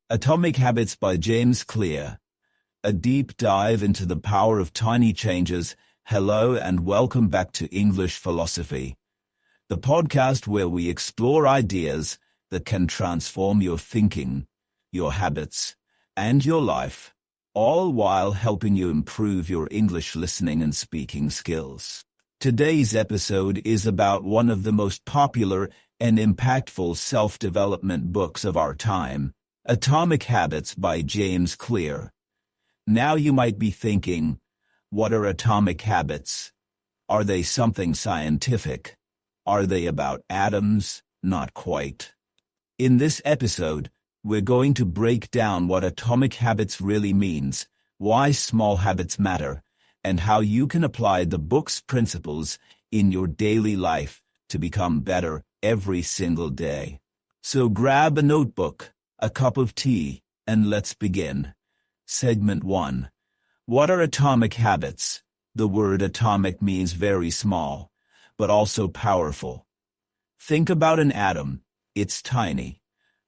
Atomic Habits by James Clear. A deep dive into the power of tiny changes. Hello and welcome back to English Philosophy, the podcast where we explore ideas that can transform your thinking, your habits, and your life, all while helping you improve your English listening and speaking skills. Today's episode is about one of the most popular and impactful self-development books of our time, Atomic Habits by James Clear. Now you might be thinking, what are atomic habits? Are they something scientific? Are they about atoms? Not quite. In this episode, we're going to break down what atomic habits really means, why small habits matter, and how you can apply the book's principles in your daily life to become better every single day. So grab a notebook, a cup of tea, and let's begin. Segment 1. What are atomic habits? The word atomic means very small, but also powerful. Think about an atom. It's tiny,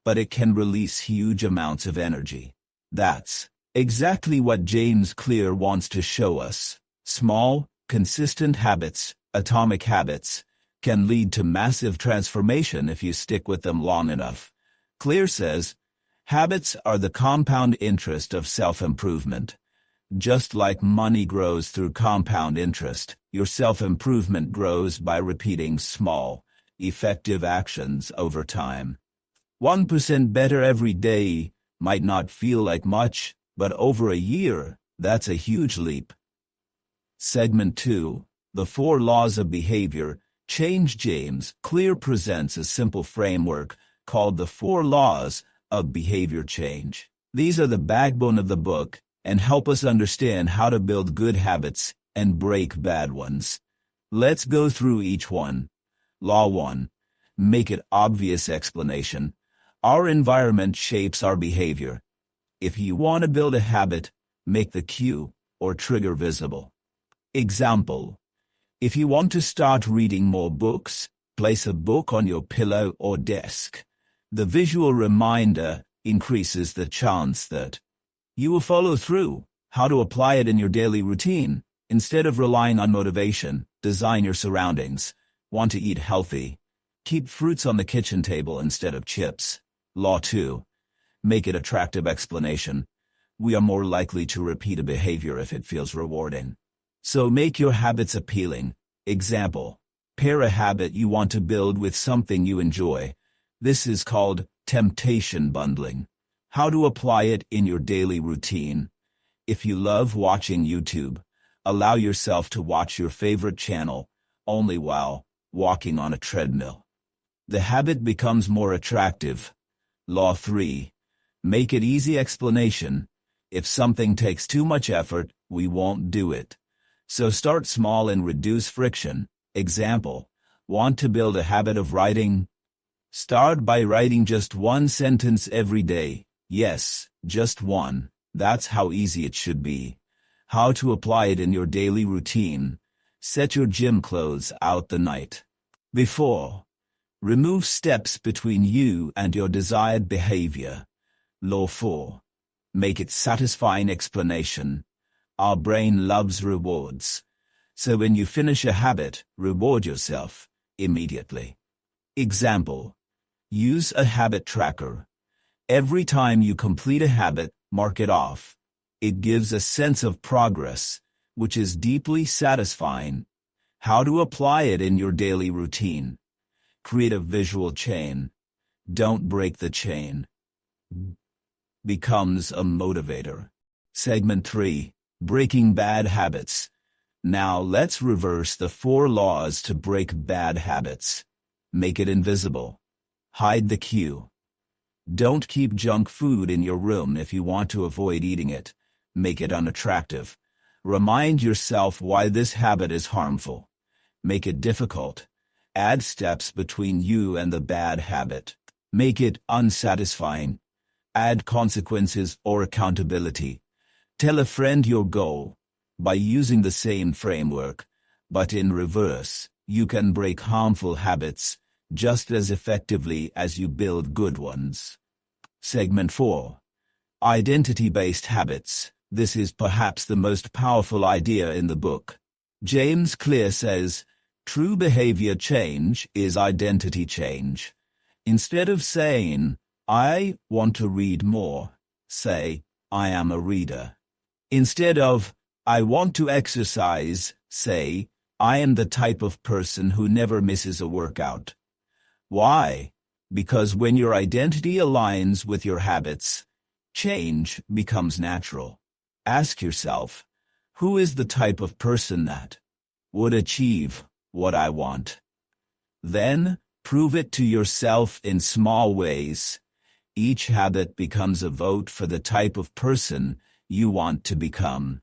but it can release huge amounts of energy. That's exactly what James Clear wants to show us. Small, consistent habits, atomic habits, can lead to massive transformation if you stick with them long enough. Clear says, habits are the compound interest of self-improvement. Just like money grows through compound interest, your self-improvement grows by repeating small, effective actions over time. 1% better every day might not feel like much, but over a year, that's a huge leap. Segment 2. The 4 Laws of Behavior Change. James Clear presents a simple framework called the 4 Laws of Behavior Change. These are the backbone of the book and help us understand how to build good habits and break bad ones. Let's go through each one. Law 1. Make it obvious. Explanation. Our environment shapes our behavior. If you want to build a habit, make the cue or trigger visible. Example. If you want to start reading more books, place a book on your pillow or desk. The visual reminder increases the chance that you will follow through. How to apply it in your daily routine. Instead of relying on motivation, design your surroundings. Want to eat healthy? Keep fruits on the kitchen table instead of chips. Law 2. Make it attractive. Explanation. We are more likely to repeat a behavior if it feels rewarding. So make your habits appealing. Example. Pair a habit you want to build with something you enjoy. This is called temptation bundling. How to apply it in your daily routine. If you love watching YouTube, allow yourself to watch your favorite channel only while walking on a treadmill. The habit becomes more attractive. Law 3. Make it easy. Explanation. If something takes too much effort, we won't do it. So start small and reduce friction. Example. Want to build a habit of writing? Start by writing just 1 sentence every day. Yes, just 1. That's how easy it should be. How to apply it in your daily routine. Set your gym clothes out the night before. Remove steps between you and your desired behavior. Law 4. Make it satisfying. Explanation. Our brain loves rewards. So when you finish a habit, reward yourself immediately. Example. Use a habit tracker. Every time you complete a habit, mark it off. It gives a sense of progress, which is deeply satisfying. How to apply it in your daily routine. Create a visual chain. Don't break the chain. Becomes a motivator. Segment 3. Breaking bad habits. Now let's reverse the 4 laws to break bad habits. Make it invisible. Hide the cue. Don't keep junk food in your room if you want to avoid eating it. Make it unattractive. Remind yourself why this habit is harmful. Make it difficult. Add steps between you and the bad habit. Make it unsatisfying. Add consequences or accountability. Tell a friend your goal. By using the same framework, but in reverse, you can break harmful habits just as effectively as you build good ones. Segment 4. Identity-based habits. This is perhaps the most powerful idea in the book. James Clear says, true behavior change is identity change. Instead of saying, I want to read more, say, I am a reader. Instead of, I want to exercise, say, I am the type of person who never misses a workout. Why? Because when your identity aligns with your habits, change becomes natural. Ask yourself, who is the type of person that would achieve what I want? Then, prove it to yourself in small ways. Each habit becomes a vote for the type of person you want to become.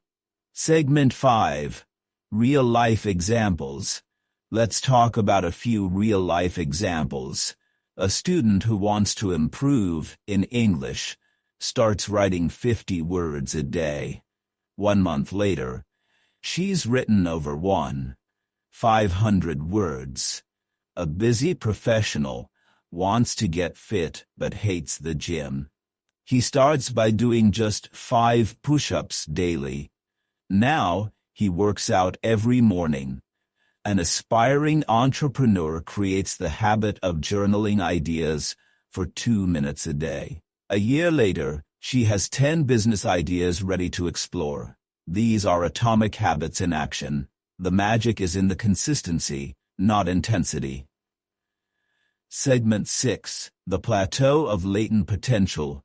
Segment 5. Real-life examples. Let's talk about a few real-life examples. A student who wants to improve in English starts writing 50 words a day. 1 month later, she's written over 500 words. A busy professional wants to get fit but hates the gym. He starts by doing just 5 push-ups daily. Now, he works out every morning. An aspiring entrepreneur creates the habit of journaling ideas for 2 minutes a day. A year later, she has 10 business ideas ready to explore. These are atomic habits in action. The magic is in the consistency, not intensity. Segment 6. The Plateau of Latent Potential.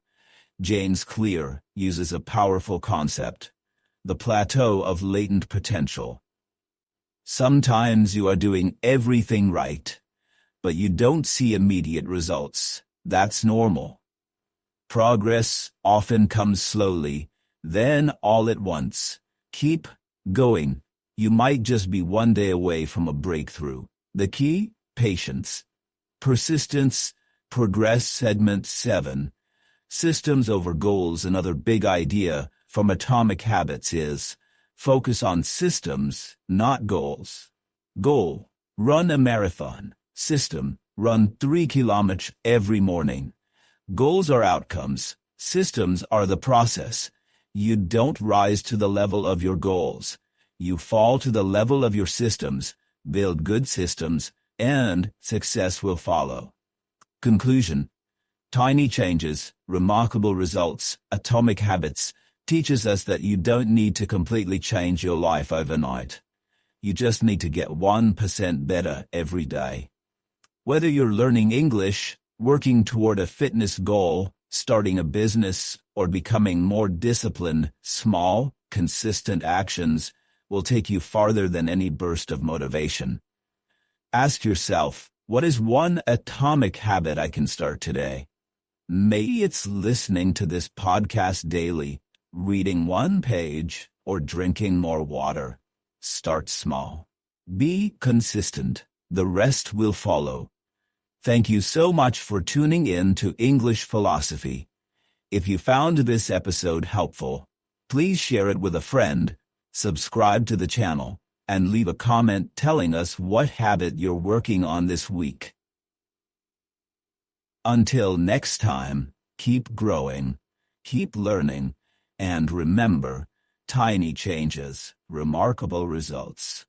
James Clear uses a powerful concept. The plateau of latent potential. Sometimes you are doing everything right, but you don't see immediate results. That's normal. Progress often comes slowly, then all at once. Keep going. You might just be 1 day away from a breakthrough. The key? Patience. Persistence. Progress. Segment 7. Systems over goals. Another big idea from Atomic Habits is focus on systems, not goals. Goal: run a marathon. System: run 3 kilometers every morning. Goals are outcomes. Systems are the process. You don't rise to the level of your goals. You fall to the level of your systems. Build good systems, and success will follow. Conclusion: tiny changes, remarkable results. Atomic Habits teaches us that you don't need to completely change your life overnight. You just need to get 1% better every day. Whether you're learning English, working toward a fitness goal, starting a business, or becoming more disciplined, small, consistent actions will take you farther than any burst of motivation. Ask yourself, what is one atomic habit I can start today? Maybe it's listening to this podcast daily, reading 1 page, or drinking more water. Start small. Be consistent. The rest will follow. Thank you so much for tuning in to English Philosophy. If you found this episode helpful, please share it with a friend, subscribe to the channel, and leave a comment telling us what habit you're working on this week. Until next time, keep growing, keep learning, and remember, tiny changes, remarkable results.